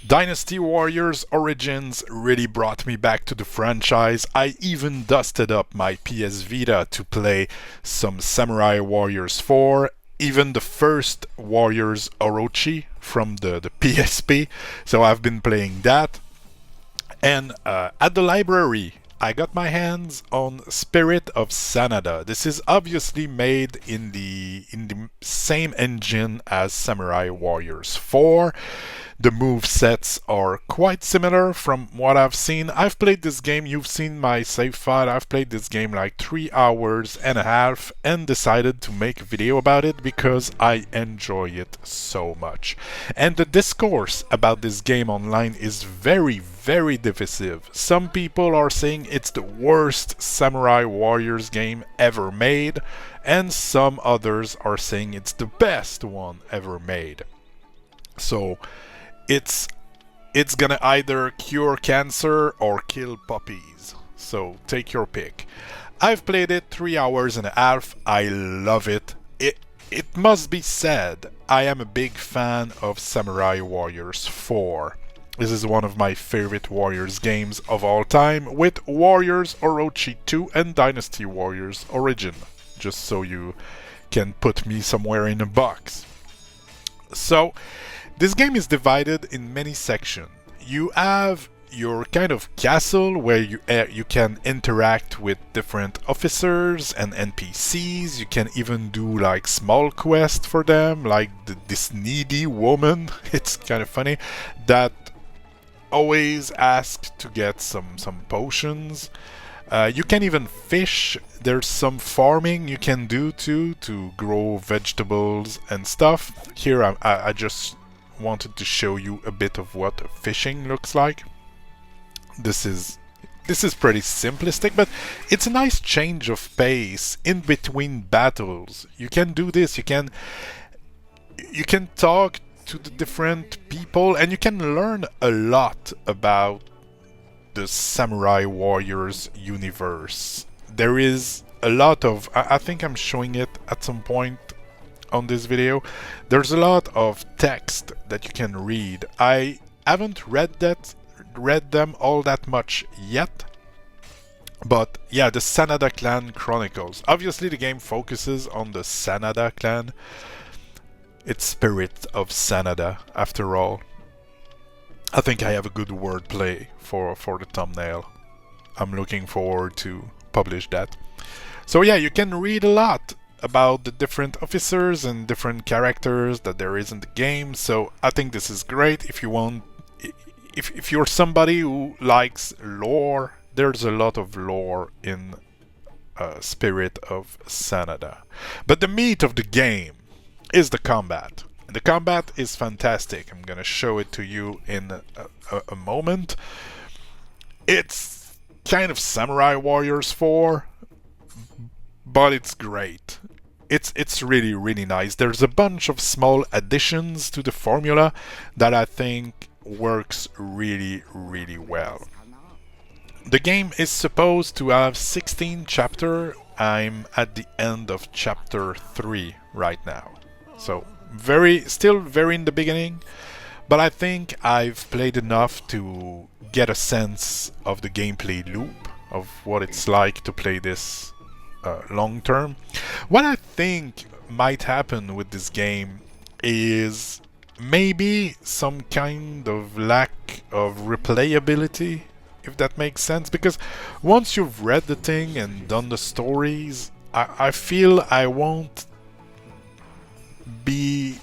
Dynasty Warriors Origins really brought me back to the franchise. I even dusted up my PS Vita to play some Samurai Warriors 4, even the first Warriors Orochi from the PSP, so I've been playing that. And at the library, I got my hands on Spirit of Sanada. This is obviously made in the same engine as Samurai Warriors 4. The move sets are quite similar from what I've seen. I've played this game, you've seen my save file, I've played this game like 3 hours and a half and decided to make a video about it because I enjoy it so much. And the discourse about this game online is very divisive. Some people are saying it's the worst Samurai Warriors game ever made, and some others are saying it's the best one ever made. So it's gonna either cure cancer or kill puppies. So take your pick. I've played it 3 hours and a half. I love it. It must be said, I am a big fan of Samurai Warriors 4. This is one of my favorite Warriors games of all time, with Warriors Orochi 2 and Dynasty Warriors Origin, just so you can put me somewhere in a box. So, this game is divided in many sections. You have your kind of castle where you can interact with different officers and NPCs. You can even do like small quests for them, like this needy woman. It's kind of funny that always asks to get some potions. You can even fish. There's some farming you can do too to grow vegetables and stuff. Here I just wanted to show you a bit of what fishing looks like. This is pretty simplistic, but it's a nice change of pace in between battles. You can do this. You can talk to the different people, and you can learn a lot about the Samurai Warriors universe. There is a lot of, I think I'm showing it at some point on this video, there's a lot of text that you can read. I haven't read them all that much yet, but yeah, the Sanada Clan Chronicles. Obviously the game focuses on the Sanada clan. It's Spirit of Sanada, after all. I think I have a good wordplay for the thumbnail. I'm looking forward to publish that. So yeah, you can read a lot about the different officers and different characters that there is in the game. So I think this is great. If you want, if you're somebody who likes lore, there's a lot of lore in Spirit of Sanada. But the meat of the game is the combat. And the combat is fantastic. I'm gonna show it to you in a moment. It's kind of Samurai Warriors 4, but it's great. It's really nice. There's a bunch of small additions to the formula that I think works really well. The game is supposed to have 16 chapters. I'm at the end of chapter 3 right now. So still very in the beginning, but I think I've played enough to get a sense of the gameplay loop, of what it's like to play this long term. What I think might happen with this game is maybe some kind of lack of replayability, if that makes sense, because once you've read the thing and done the stories, I feel I won't be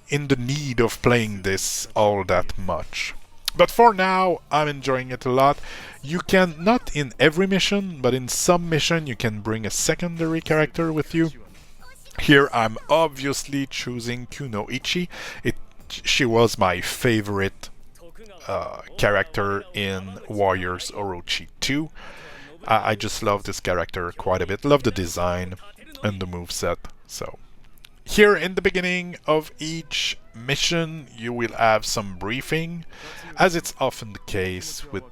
in the need of playing this all that much. But for now, I'm enjoying it a lot. You can, not in every mission, but in some mission you can bring a secondary character with you. Here I'm obviously choosing Kunoichi. She was my favorite character in Warriors Orochi 2. I just love this character quite a bit. Love the design and the moveset. So Here in the beginning of each mission, you will have some briefing, as it's often the case with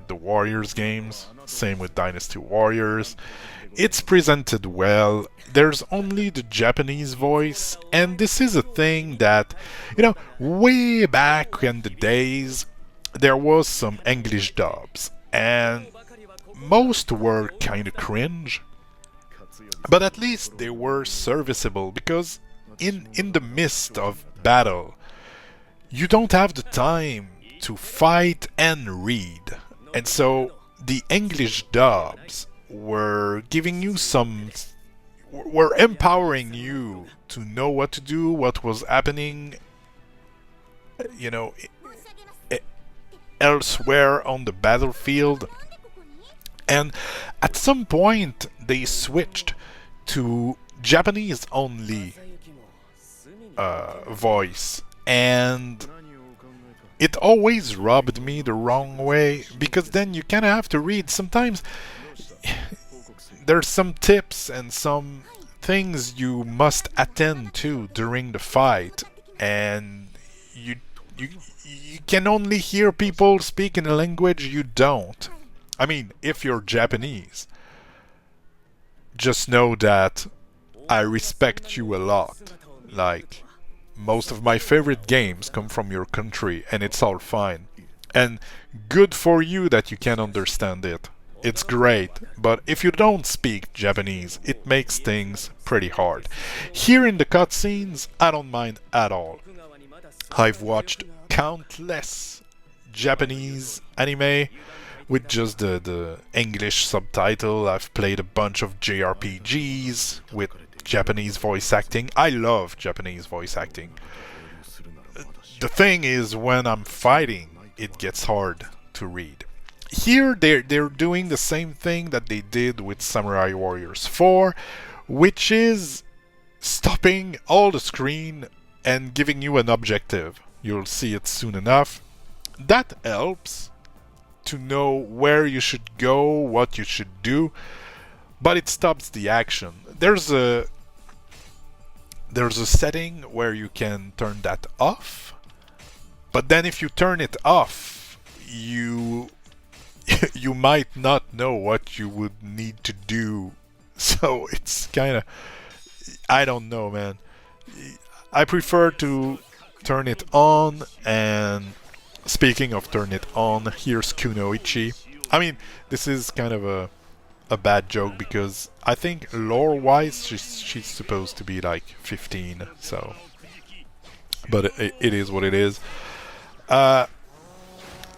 the Warriors games. Same with Dynasty Warriors. It's presented well. There's only the Japanese voice, and this is a thing that, way back in the days, there was some English dubs, and most were kind of cringe, but at least they were serviceable because in the midst of battle, you don't have the time to fight and read. And so the English dubs were giving you were empowering you to know what to do, what was happening, you know, elsewhere on the battlefield. And at some point, they switched to Japanese only voice, and it always rubbed me the wrong way, because then you kind of have to read. Sometimes there's some tips and some things you must attend to during the fight, and you can only hear people speak in a language you don't. I mean, if you're Japanese, just know that I respect you a lot. Like, most of my favorite games come from your country, and it's all fine. And good for you that you can understand it. It's great, but if you don't speak Japanese, it makes things pretty hard. Here in the cutscenes, I don't mind at all. I've watched countless Japanese anime with just the English subtitle. I've played a bunch of JRPGs with Japanese voice acting. I love Japanese voice acting. The thing is, when I'm fighting, it gets hard to read. Here they're doing the same thing that they did with Samurai Warriors 4, which is stopping all the screen and giving you an objective. You'll see it soon enough. That helps to know where you should go, what you should do, but it stops the action. There's a setting where you can turn that off, but then if you turn it off, you might not know what you would need to do. So it's kind of, I don't know, man. I prefer to turn it on. And speaking of turn it on, here's Kunoichi. I mean, this is kind of a bad joke, because I think lore-wise she's supposed to be like 15, so, but it is what it is.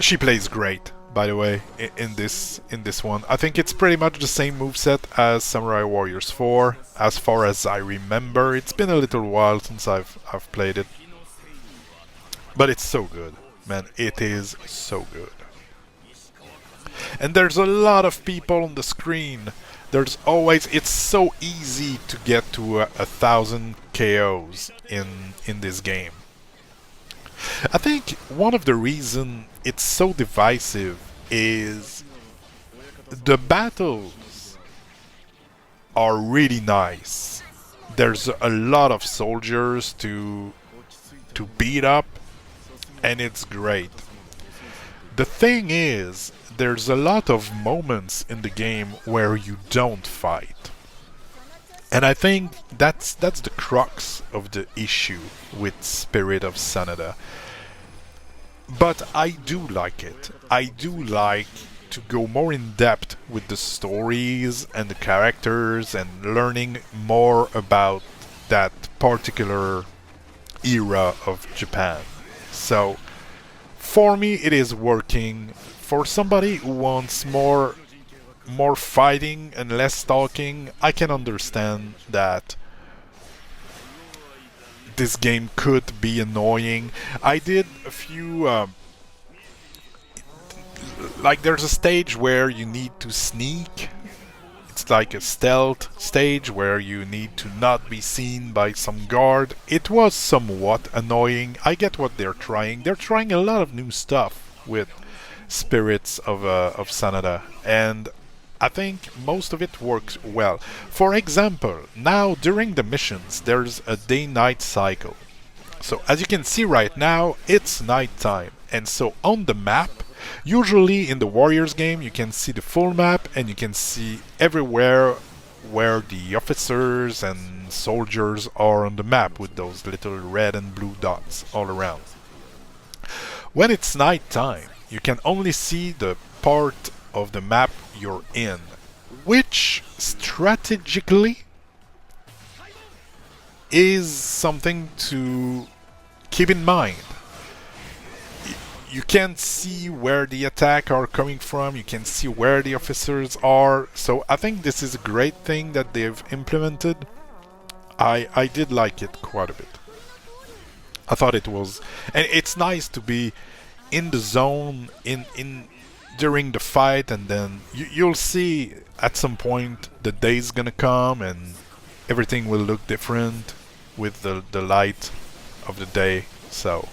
She plays great, by the way, in this one. I think it's pretty much the same moveset as Samurai Warriors 4, as far as I remember. It's been a little while since I've played it, but it's so good, man. It is so good. And there's a lot of people on the screen. There's always, it's so easy to get to 1,000 KOs in this game. I think one of the reasons it's so divisive is the battles are really nice. There's a lot of soldiers to beat up, and it's great. The thing is, there's a lot of moments in the game where you don't fight. And I think that's the crux of the issue with Spirit of Sanada. But I do like it. I do like to go more in depth with the stories and the characters and learning more about that particular era of Japan. So, for me, it is working. For somebody who wants more fighting and less talking, I can understand that this game could be annoying. I did a few like, there's a stage where you need to sneak. It's like a stealth stage where you need to not be seen by some guard. It was somewhat annoying. I get what they're trying. They're trying a lot of new stuff with Spirits of Sanada, and I think most of it works well. For example, now during the missions, there's a day-night cycle. So as you can see right now, it's nighttime. And so on the map, usually in the Warriors game, you can see the full map and you can see everywhere where the officers and soldiers are on the map with those little red and blue dots all around. When it's nighttime, you can only see the part of the map you're in, which strategically is something to keep in mind. You can't see where the attack are coming from, you can see where the officers are, so I think this is a great thing that they've implemented. I did like it quite a bit. I thought it was, and it's nice to be in the zone in during the fight, and then you'll see at some point the day's gonna come and everything will look different with the light of the day. So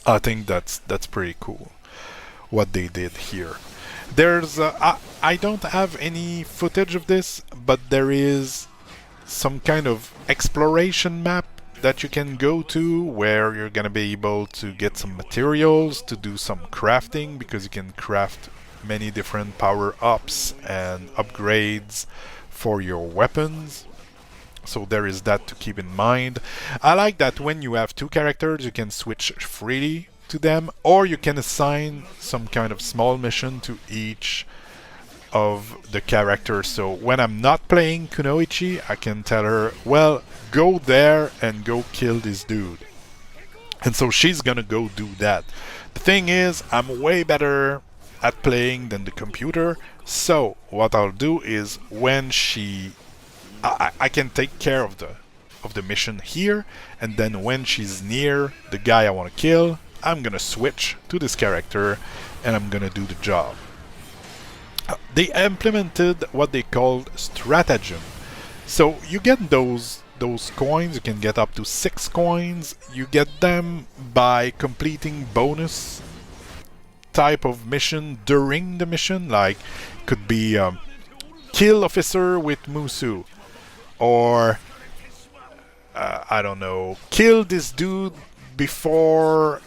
I think that's pretty cool what they did here. There's I don't have any footage of this, but there is some kind of exploration map that you can go to where you're gonna be able to get some materials to do some crafting, because you can craft many different power-ups and upgrades for your weapons. So there is that to keep in mind. I like that when you have two characters, you can switch freely to them, or you can assign some kind of small mission to each of the characters. So when I'm not playing Kunoichi, I can tell her, well, go there and go kill this dude. And so she's gonna go do that. The thing is, I'm way better at playing than the computer, so what I'll do is when I can take care of the mission here, and then when she's near the guy I want to kill, I'm gonna switch to this character and I'm gonna do the job. They implemented what they called stratagem. So you get those coins, you can get up to 6 coins. You get them by completing bonus type of mission during the mission, like could be kill officer with Musou, or I don't know, kill this dude before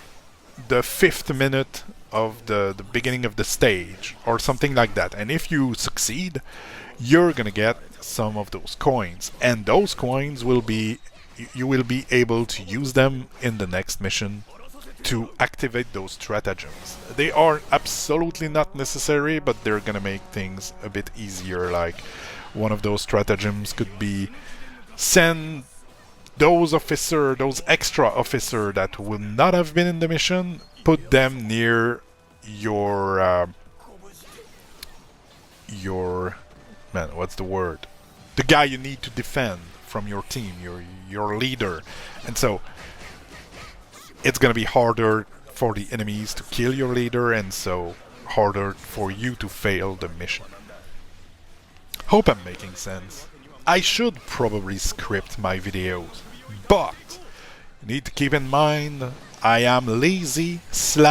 the 5th minute of the beginning of the stage, or something like that. And if you succeed, you're gonna get some of those coins, and those coins will be, you will be able to use them in the next mission to activate those stratagems. They are absolutely not necessary, but they're gonna make things a bit easier. Like one of those stratagems could be send those extra officer that would not have been in the mission, put them near your man, what's the word? The guy you need to defend from your team, your leader. And so it's gonna be harder for the enemies to kill your leader, and so harder for you to fail the mission. Hope I'm making sense. I should probably script my videos, but you need to keep in mind I am lazy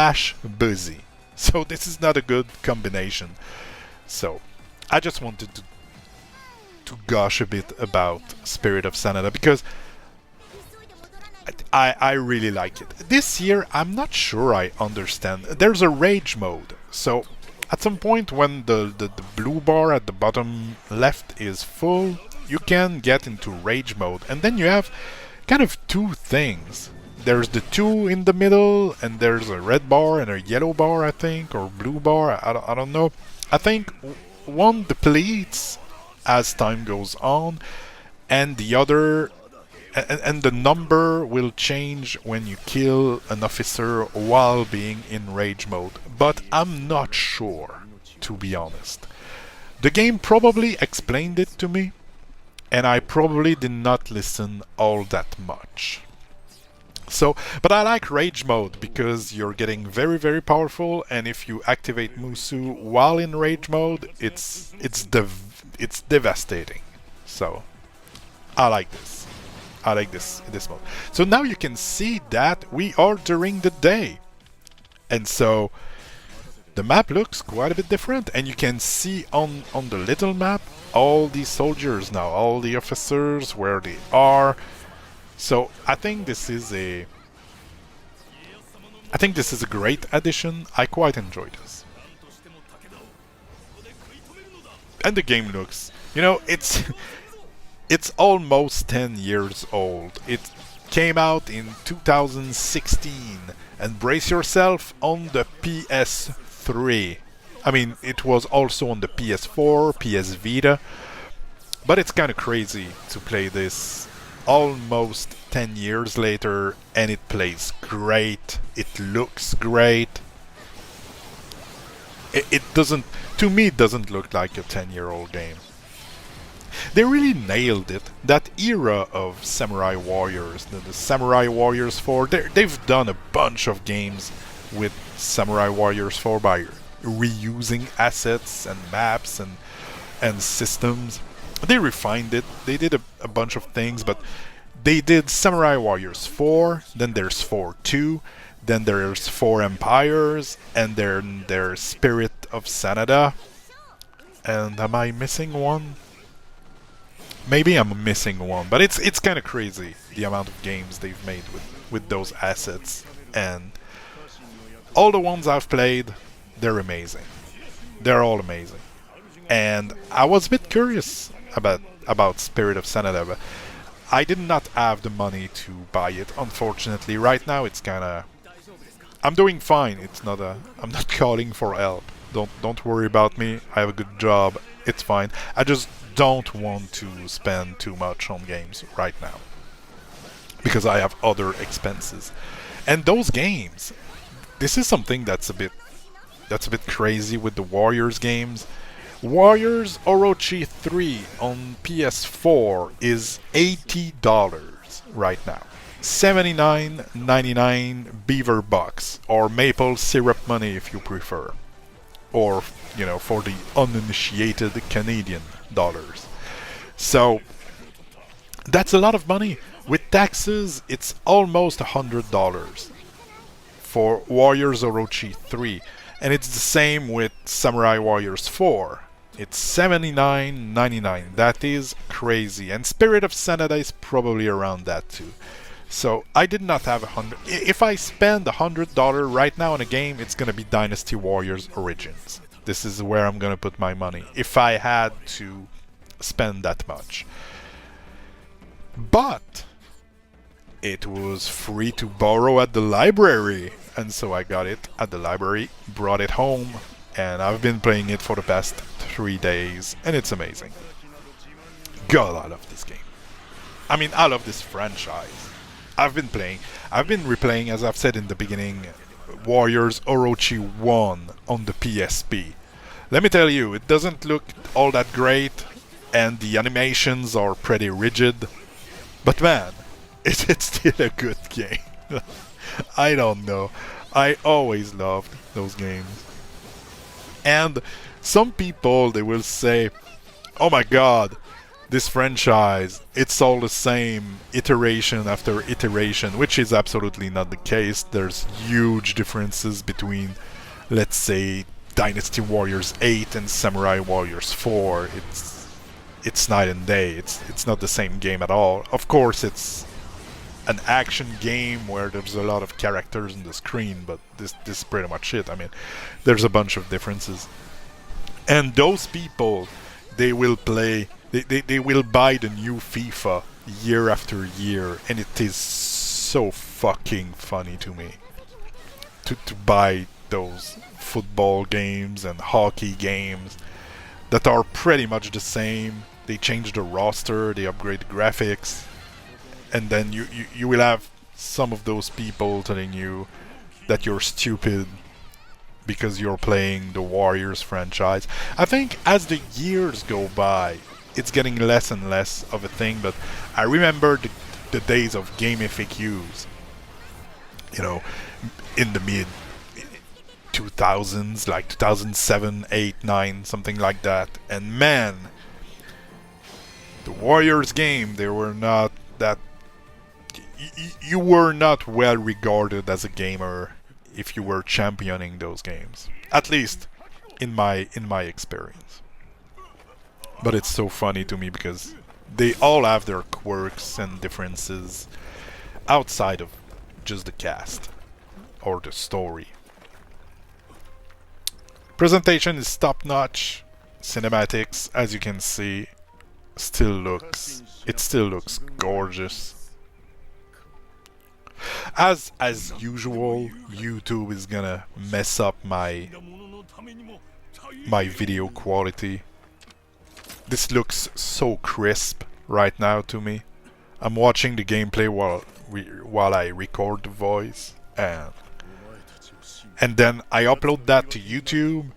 / busy. So this is not a good combination. So I just wanted to gush a bit about Spirit of Sanada, because I really like it. This year, I'm not sure I understand. There's a rage mode. So at some point when the blue bar at the bottom left is full, you can get into rage mode. And then you have kind of two things. There's the 2 in the middle, and there's a red bar and a yellow bar, I think, or blue bar, I don't know. I think one depletes as time goes on, and the other, and the number will change when you kill an officer while being in rage mode. But I'm not sure, to be honest. The game probably explained it to me, and I probably did not listen all that much. So, but I like rage mode because you're getting very, very powerful, and if you activate Musou while in rage mode, it's devastating. So, I like this. I like this mode. So now you can see that we are during the day, and so the map looks quite a bit different, and you can see on the little map all these soldiers now, all the officers, where they are. So I think this is a great addition. I quite enjoy this. And the game looks, it's almost 10 years old. It came out in 2016, and brace yourself, on the PS3. I mean, it was also on the PS4, PS Vita, but it's kind of crazy to play this almost 10 years later, and it plays great, it looks great. It doesn't, to me, it doesn't look like a 10-year-old game. They really nailed it. That era of Samurai Warriors, the Samurai Warriors 4, they've done a bunch of games with Samurai Warriors 4 by reusing assets and maps and systems. They refined it. They did a bunch of things, but they did Samurai Warriors 4, then there's 4-2, then there's 4 Empires, and then there's Spirit of Sanada. And am I missing one? Maybe I'm missing one, but it's kind of crazy the amount of games they've made with those assets. And all the ones I've played, they're amazing. They're all amazing. And I was a bit curious about Spirit of Sanada, but I did not have the money to buy it, unfortunately. Right now it's kinda... I'm doing fine. I'm not calling for help. Don't worry about me. I have a good job. It's fine. I just don't want to spend too much on games right now, because I have other expenses. And those games, this is something that's a bit crazy with the Warriors games. Warriors Orochi 3 on PS4 is $80 right now. $79.99 beaver bucks, or maple syrup money if you prefer, or for the uninitiated, Canadian dollars. So that's a lot of money. With taxes, it's almost $100 for Warriors Orochi 3, and it's the same with Samurai Warriors 4. It's $79.99. That is crazy. And Spirit of Sanada is probably around that too. So I did not have $100. If I spend $100 right now on a game, it's gonna be Dynasty Warriors Origins. This is where I'm gonna put my money if I had to spend that much. But it was free to borrow at the library, and so I got it at the library, brought it home, and I've been playing it for the past 3 days, and it's amazing. God, I love this game. I mean, I love this franchise. I've been replaying, as I've said in the beginning, Warriors Orochi 1 on the PSP. Let me tell you, it doesn't look all that great, and the animations are pretty rigid, but man, it's still a good game. I don't know. I always loved those games. And some people, they will say, oh my god, this franchise, it's all the same, iteration after iteration, which is absolutely not the case. There's huge differences between, let's say, Dynasty Warriors 8 and Samurai Warriors 4. It's night and day. It's not the same game at all. Of course, it's an action game where there's a lot of characters on the screen, but this is pretty much it. I mean, there's a bunch of differences. And those people, they will play, they will buy the new FIFA year after year, and it is so fucking funny to me to buy those football games and hockey games that are pretty much the same. They change the roster, they upgrade the graphics, and then you will have some of those people telling you that you're stupid because you're playing the Warriors franchise. I think as the years go by, it's getting less and less of a thing, but I remember the days of game FAQs, in the mid 2000s, like 2007, 8, 9, something like that. And man, the Warriors game, they were not that... You were not well regarded as a gamer if you were championing those games. At least in my experience. But it's so funny to me because they all have their quirks and differences outside of just the cast or the story. Presentation is top-notch. Cinematics, as you can see, it still looks gorgeous. As usual, YouTube is gonna mess up my video quality. This looks so crisp right now to me. I'm watching the gameplay while I record the voice, and then I upload that to YouTube,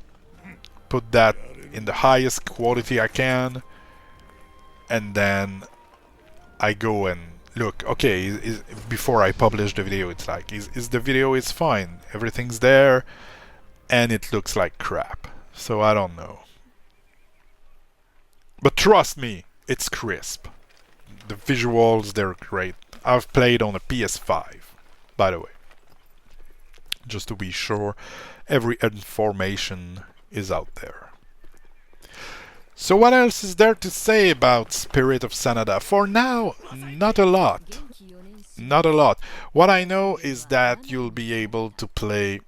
put that in the highest quality I can, and then I go and look. Okay, before I publish the video, it's like, is the video is fine, everything's there, and it looks like crap. So I don't know. But trust me, it's crisp. The visuals, they're great. I've played on a PS5, by the way. Just to be sure, every information is out there. So what else is there to say about Spirit of Sanada? For now, not a lot. Not a lot. What I know is that you'll be able to play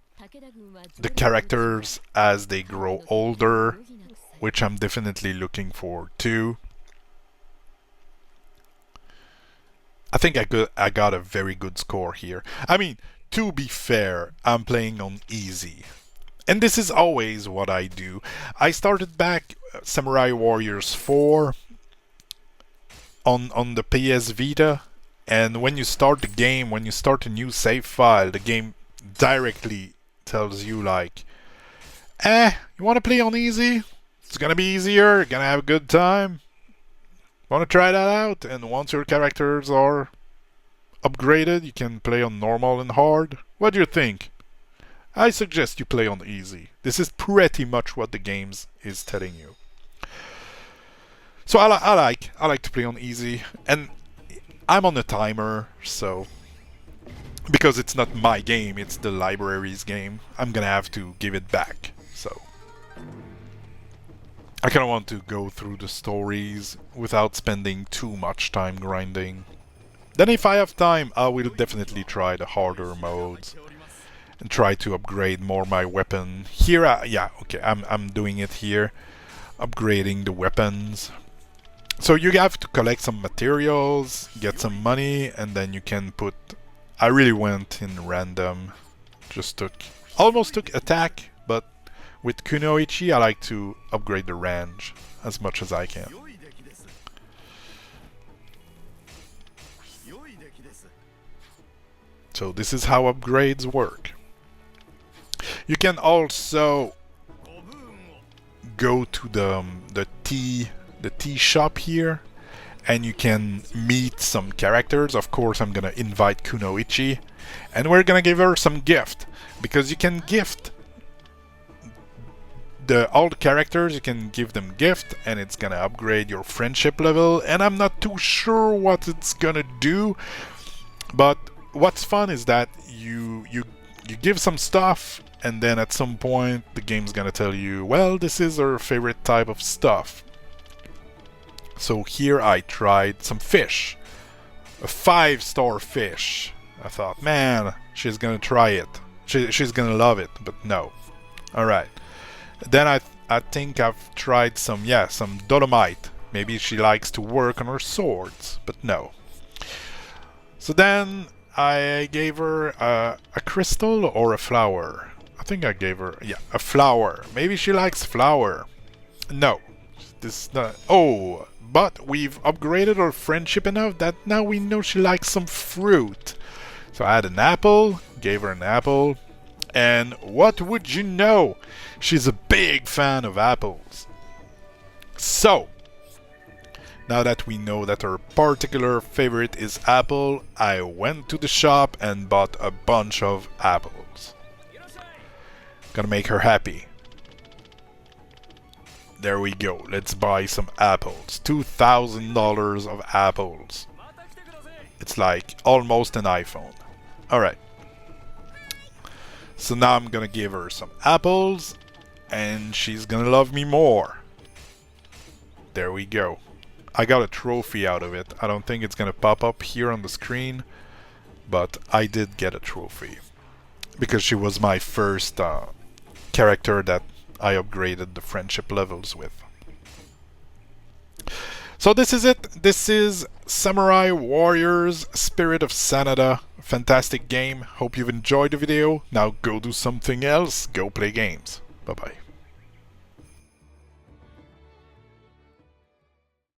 the characters as they grow older, which I'm definitely looking forward to. I think I got a very good score here. I mean, to be fair, I'm playing on easy. And this is always what I do. I started back Samurai Warriors 4 on the PS Vita, and when you start the game, when you start a new save file, the game directly tells you like, you want to play on easy? It's gonna be easier, you're gonna have a good time. Want to try that out? And once your characters are upgraded, you can play on normal and hard. What do you think? I suggest you play on easy. This is pretty much what the game is telling you. So I like to play on easy, and I'm on a timer, so because it's not my game, it's the library's game, I'm gonna have to give it back. So I kind of want to go through the stories without spending too much time grinding. Then if I have time, I will definitely try the harder modes and try to upgrade more my weapon. Here, yeah, okay, I'm doing it here, upgrading the weapons. So you have to collect some materials, get some money, and then you can put... I really went in random, almost took attack, but with Kunoichi I like to upgrade the range as much as I can. So this is how upgrades work. You can also go to the tea shop here, and you can meet some characters. Of course, I'm gonna invite Kunoichi, and we're gonna give her some gift, because you can gift all the characters. You can give them gift, and it's gonna upgrade your friendship level. And I'm not too sure what it's gonna do, but what's fun is that you give some stuff, and then at some point the game's gonna tell you, well, this is her favorite type of stuff. So here I tried some fish, a 5-star fish. I thought, man, she's gonna try it, she's gonna love it, but no. Alright, then I think I've tried some dolomite. Maybe she likes to work on her swords, but no. So then I gave her a crystal or a flower. I think I gave her, a flower. Maybe she likes flower. No, this is not. Oh, but we've upgraded her friendship enough that now we know she likes some fruit. So I had an apple, gave her an apple, and what would you know? She's a big fan of apples. So, now that we know that her particular favorite is apple, I went to the shop and bought a bunch of apples. Gonna make her happy. There we go, let's buy some apples. $2,000 of apples. It's like almost an iPhone. Alright. So now I'm gonna give her some apples, and she's gonna love me more. There we go. I got a trophy out of it. I don't think it's gonna pop up here on the screen, but I did get a trophy. Because she was my first character that I upgraded the friendship levels with. So this is it. This is Samurai Warriors Spirit of Sanada. Fantastic game. Hope you've enjoyed the video. Now go do something else. Go play games. Bye bye.